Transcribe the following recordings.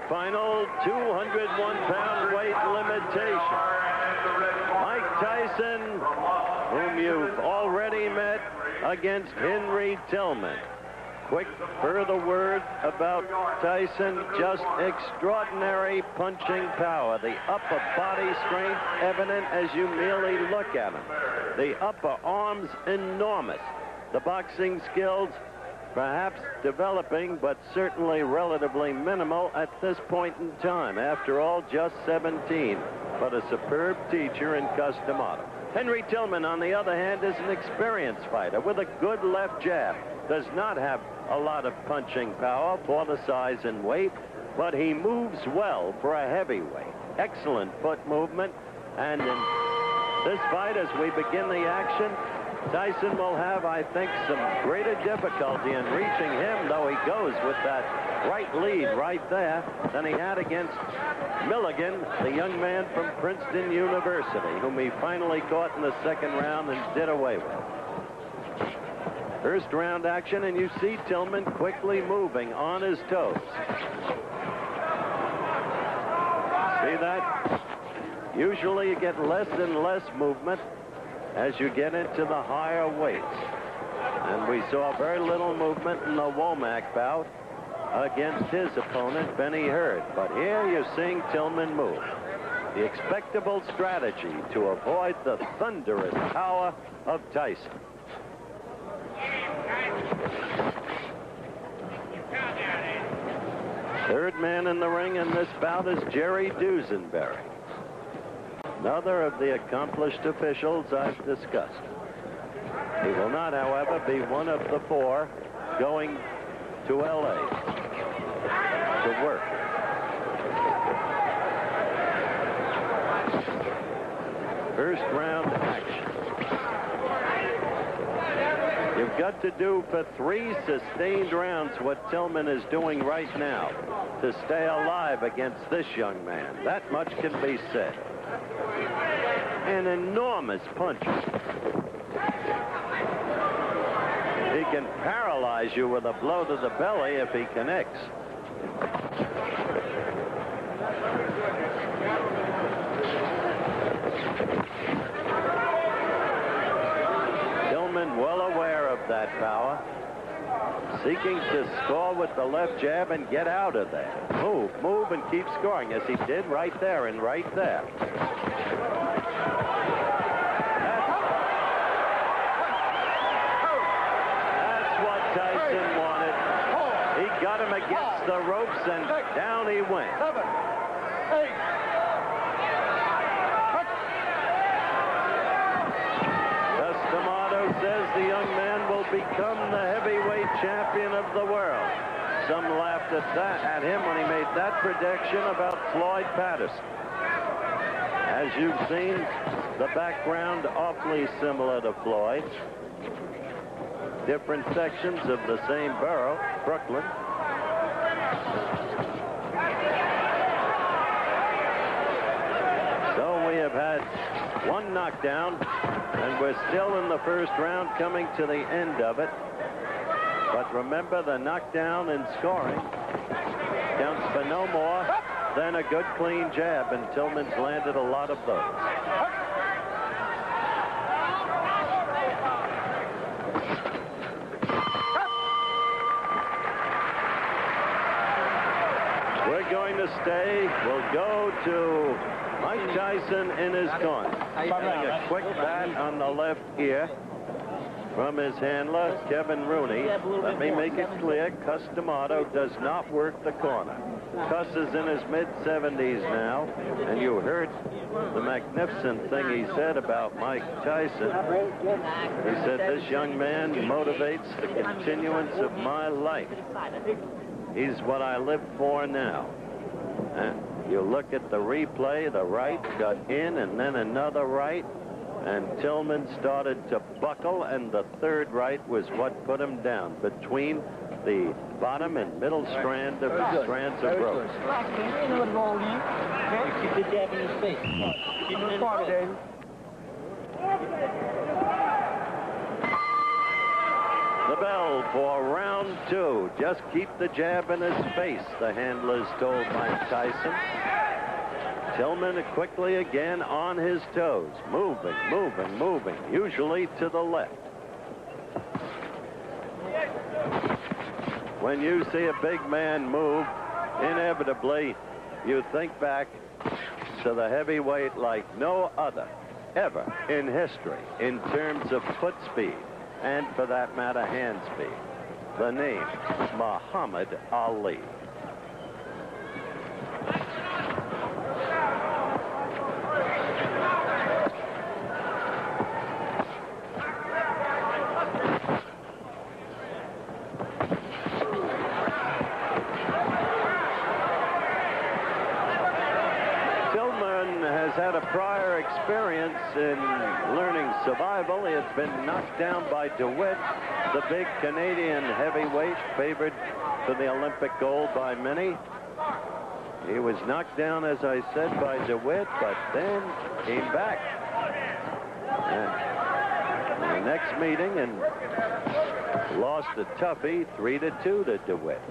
Final 201-pound weight limitation. Mike Tyson, whom you've already met, against Henry Tillman. Quick further word about Tyson, just extraordinary punching power. The upper body strength evident as you merely look at him. The upper arms enormous. The boxing skills perhaps developing, but certainly relatively minimal at this point in time. After all, just 17, but a superb teacher in Cus D'Amato. Henry Tillman, on the other hand, is an experienced fighter with a good left jab. Does not have a lot of punching power for the size and weight, but he moves well for a heavyweight. Excellent foot movement, and in this fight, as we begin the action, Tyson will have, I think, some greater difficulty in reaching him, though he goes with that right lead right there, than he had against Milligan, the young man from Princeton University, whom he finally caught in the second round and did away with. First round action, and you see Tillman quickly moving on his toes. See that? Usually you get less and less movement as you get into the higher weights. And we saw very little movement in the Womack bout against his opponent, Benny Hurd. But here you're seeing Tillman move. The expectable strategy to avoid the thunderous power of Tyson. Third man in the ring in this bout is Jerry Dusenberry, another of the accomplished officials I've discussed. He will not, however, be one of the four going to L.A. to work. First round action. You've got to do for 3 sustained rounds what Tillman is doing right now to stay alive against this young man. That much can be said. An enormous punch. He can paralyze you with a blow to the belly if he connects. Tillman well aware of that power, seeking to score with the left jab and get out of there. Move and keep scoring, as he did right there and right there. That's what Tyson wanted. He got him against the ropes, and down he went. 7, 8. Says the young man will become the heavyweight champion of the world. Some laughed at him when he made that prediction about Floyd Patterson. As you've seen, the background awfully similar to Floyd. Different sections of the same borough, Brooklyn. So we have had one knockdown, and we're still in the first round, coming to the end of it. But remember, the knockdown in scoring counts for no more than a good clean jab, and Tillman's landed a lot of those. We're going to stay. We'll go to Mike Tyson in his corner. Having a quick bat on the left ear from his handler, Kevin Rooney. Let me make it clear, Cus D'Amato does not work the corner. Cus is in his mid-70s now, and you heard the magnificent thing he said about Mike Tyson. He said, this young man motivates the continuance of my life. He's what I live for now. And you look at the replay, the right got in and then another right, and Tillman started to buckle, and the third right was what put him down between the bottom and middle strands of rope. Keep the jab in his face. Keep him in his face. The bell for round 2. Just keep the jab in his face, the handlers told Mike Tyson. Tillman quickly again on his toes, moving, moving, moving, usually to the left. When you see a big man move, inevitably you think back to the heavyweight like no other ever in history in terms of foot speed and, for that matter, hand speed. The name, Muhammad Ali. Had a prior experience in learning survival. He had been knocked down by DeWitt, the big Canadian heavyweight favored for the Olympic gold by many. He was knocked down, as I said, by DeWitt, but then came back. And in the next meeting and lost a toughie 3-2 to DeWitt.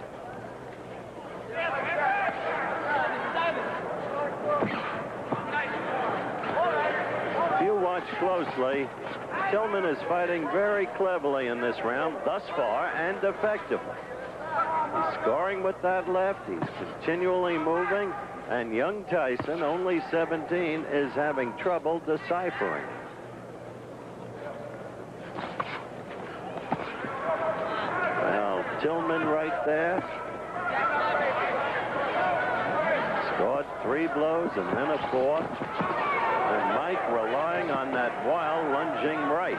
Watch closely. Tillman is fighting very cleverly in this round thus far and effectively. He's scoring with that left. He's continually moving. And young Tyson, only 17, is having trouble deciphering. Well, Tillman right there. Scored 3 blows and then a 4th. And Mike relying on that wild lunging right.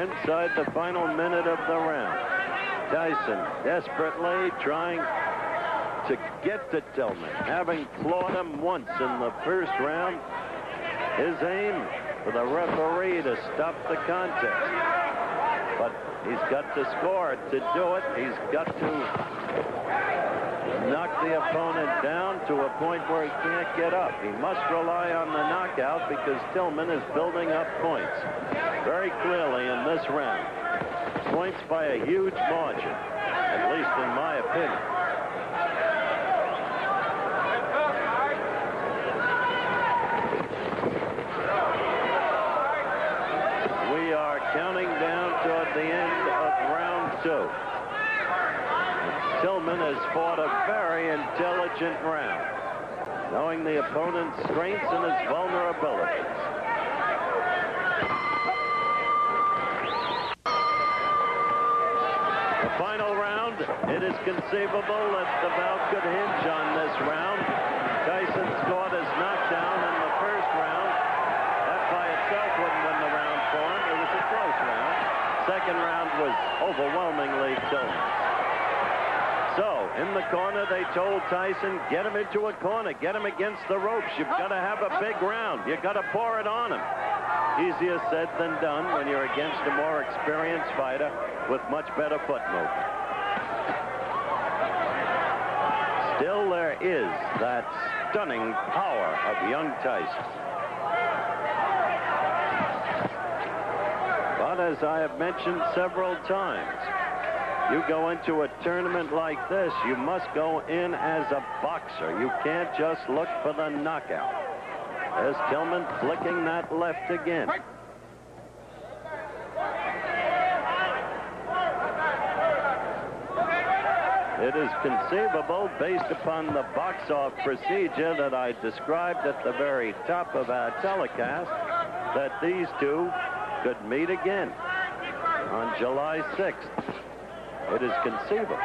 Inside the final minute of the round. Tyson desperately trying to get to Tillman, having clawed him once in the first round. His aim for the referee to stop the contest. But he's got to score to do it. He's got to knock the opponent down to a point where he can't get up. He must rely on the knockout because Tillman is building up points very clearly in this round. Points by a huge margin, at least in my opinion. Counting down toward the end of round 2. Tillman has fought a very intelligent round, knowing the opponent's strengths and his vulnerabilities. The final round, it is conceivable that the bout could hinge on this round. Tyson scored his knockdown in the first round. That by itself wouldn't win the round for him. It was a close round. Second round was overwhelmingly Tillman. So, in the corner, they told Tyson, get him into a corner, get him against the ropes. You've got to have a big round. You've got to pour it on him. Easier said than done when you're against a more experienced fighter with much better foot movement. Still, there is that stunning power of young Tyson. But as I have mentioned several times, you go into a tournament like this, you must go in as a boxer. You can't just look for the knockout. There's Tillman flicking that left again. It is conceivable, based upon the box-off procedure that I described at the very top of our telecast, that these two could meet again on July 6th. It is conceivable.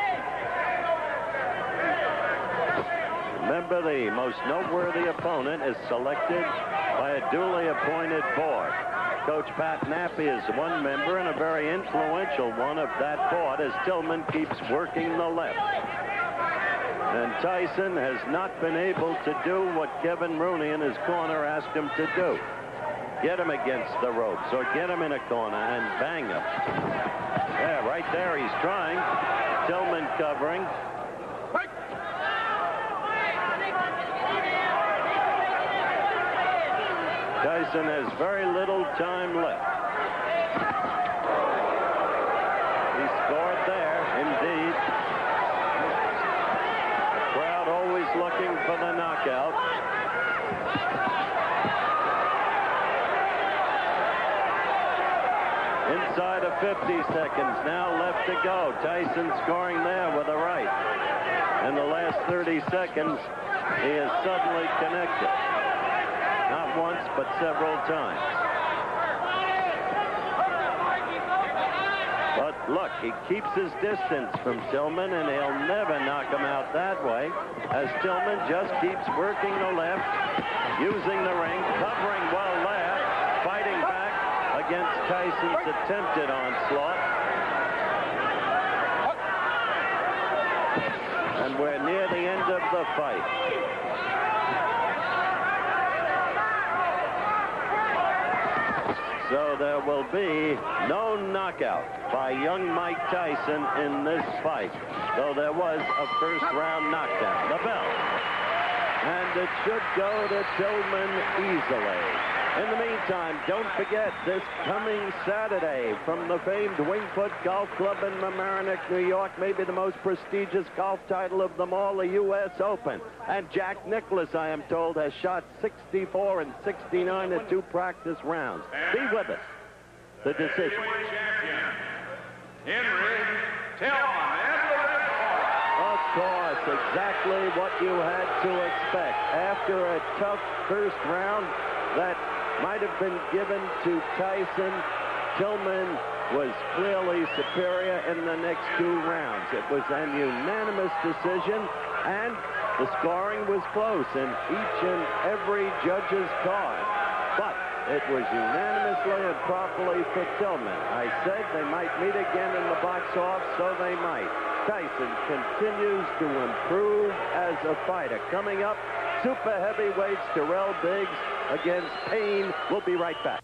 Remember, the most noteworthy opponent is selected by a duly appointed board. Coach Pat Nappy is one member and a very influential one of that board as Tillman keeps working the left. And Tyson has not been able to do what Kevin Rooney in his corner asked him to do. Get him against the ropes or get him in a corner and bang him. Yeah, right there he's trying. Tillman covering. Tyson has very little time left. He scored there, indeed. Crowd always looking for the knockout. Inside of 50 seconds now left to go. Tyson scoring there with a right. In the last 30 seconds, he is suddenly connected. Not once, but several times. But look, he keeps his distance from Tillman, and he'll never knock him out that way, as Tillman just keeps working the left, using the ring, covering well there, fighting back against Tyson's attempted onslaught. And we're near the end of the fight. So there will be no knockout by young Mike Tyson in this fight, though there was a first-round knockdown. The bell. And it should go to Tillman easily. In the meantime, don't forget this coming Saturday from the famed Wingfoot Golf Club in Mamaroneck, New York, maybe the most prestigious golf title of them all, the U.S. Open. And Jack Nicklaus, I am told, has shot 64 and 69 in 2 practice rounds. Be with us. The decision. Henry Tillman. Of course, exactly what you had to expect. After a tough first round that might have been given to Tyson, Tillman was clearly superior in the next 2 rounds. It was an unanimous decision, and the scoring was close in each and every judge's card. But it was unanimously and properly for Tillman. I said they might meet again in the box-off, so they might. Tyson continues to improve as a fighter. Coming up, super heavyweights Terrell Biggs against Payne. We'll be right back.